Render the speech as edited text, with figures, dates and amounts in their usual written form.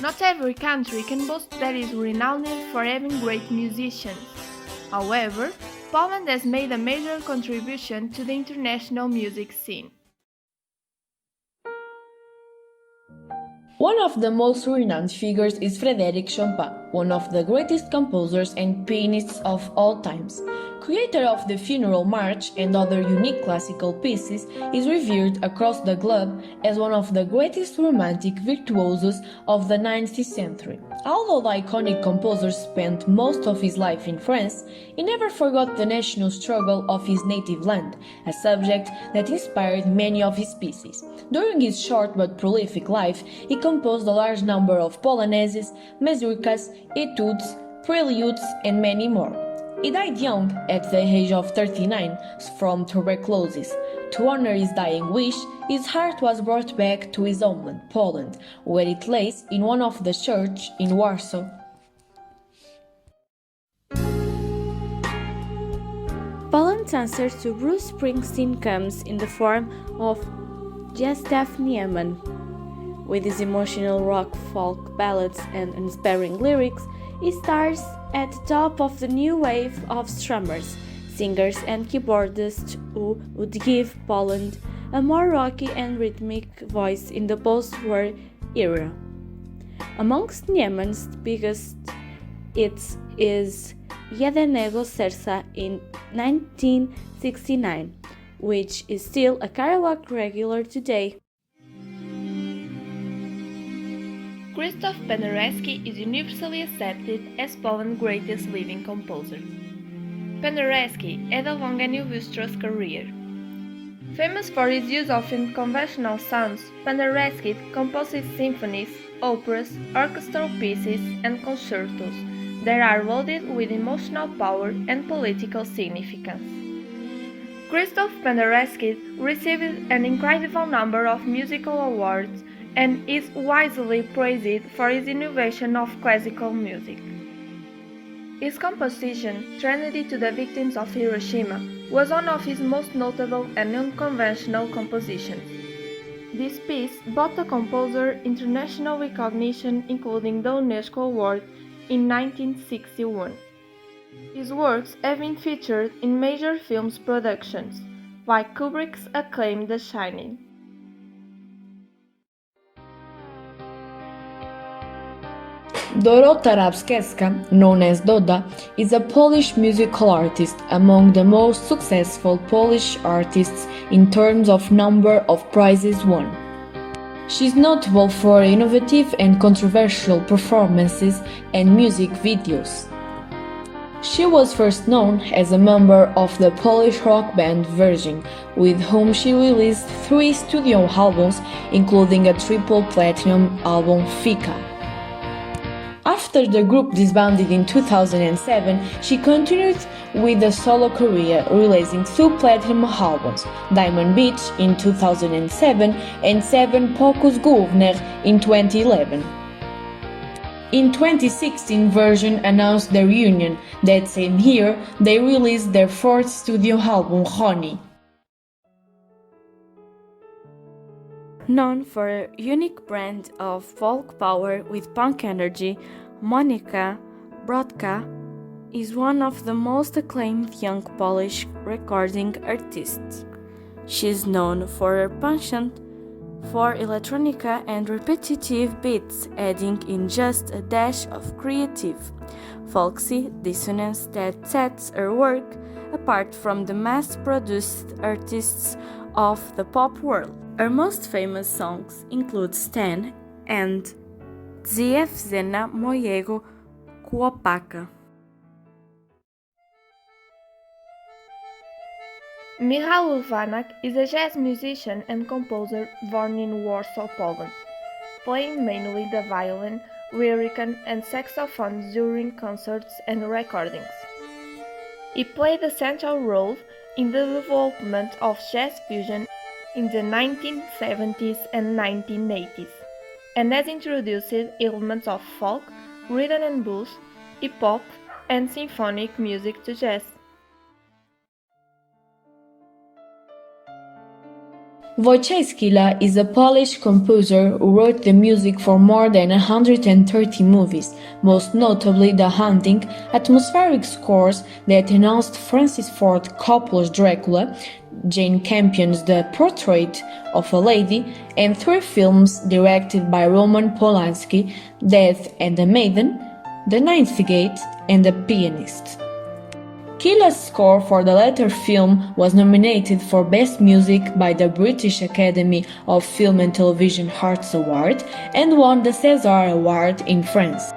Not every country can boast that is renowned for having great musicians. However, Poland has made a major contribution to the international music scene. One of the most renowned figures is Frédéric Chopin, one of the greatest composers and pianists of all times. Creator of the Funeral March and other unique classical pieces, is revered across the globe as one of the greatest romantic virtuosos of the 19th century. Although the iconic composer spent most of his life in France, he never forgot the national struggle of his native land, a subject that inspired many of his pieces. During his short but prolific life, he composed a large number of polonaises, mazurkas, etudes, preludes, and many more. He died young, at the age of 39, from tuberculosis. To honor his dying wish, his heart was brought back to his homeland, Poland, where it lays in one of the churches in Warsaw. Poland's answer to Bruce Springsteen comes in the form of Zestaw Niemen. With his emotional rock, folk ballads, and unsparing lyrics, he stars at the top of the new wave of strummers, singers, and keyboardists who would give Poland a more rocky and rhythmic voice in the post-war era. Amongst Niemen's biggest hits is Jednego Serca in 1969, which is still a karaoke regular today. Krzysztof Penderecki is universally accepted as Poland's greatest living composer. Penderecki had a long and illustrious career. Famous for his use of unconventional sounds, Penderecki composes symphonies, operas, orchestral pieces, and concertos that are loaded with emotional power and political significance. Krzysztof Penderecki received an incredible number of musical awards and is widely praised for his innovation of classical music. His composition, Trinity to the Victims of Hiroshima, was one of his most notable and unconventional compositions. This piece brought the composer international recognition, including the UNESCO Award in 1961. His works have been featured in major film productions, like Kubrick's acclaimed The Shining. Dorota Rabskiewska, known as Doda, is a Polish musical artist, among the most successful Polish artists in terms of number of prizes won. She is notable for innovative and controversial performances and music videos. She was first known as a member of the Polish rock band Virgin, with whom she released 3 studio albums, including a triple platinum album Fika. After the group disbanded in 2007, she continued with a solo career, releasing 2 platinum albums, Diamond Beach in 2007 and 7 Poucos Gówner in 2011. In 2016, Virgin announced their reunion. That same year, they released their 4th studio album, Honey. Known for a unique brand of folk power with punk energy, Monika Brodka is one of the most acclaimed young Polish recording artists. She is known for her penchant for electronica and repetitive beats, adding in just a dash of creative, folksy dissonance that sets her work apart from the mass-produced artists of the pop world. Her most famous songs include Stan and Dziewczyna mojego chłopaka. Michał Urbaniak is a jazz musician and composer born in Warsaw, Poland, playing mainly the violin, lyrican, and saxophone during concerts and recordings. He played a central role in the development of jazz fusion in the 1970s and 1980s, and has introduced elements of folk, rhythm and blues, hip-hop, and symphonic music to jazz. Wojciech Kila is a Polish composer who wrote the music for more than 130 movies, most notably The Haunting, atmospheric scores that announced Francis Ford Coppola's Dracula, Jane Campion's The Portrait of a Lady, and 3 films directed by Roman Polanski, Death and the Maiden, The Ninth Gate, and The Pianist. Kila's score for the latter film was nominated for Best Music by the British Academy of Film and Television Arts Award and won the César Award in France.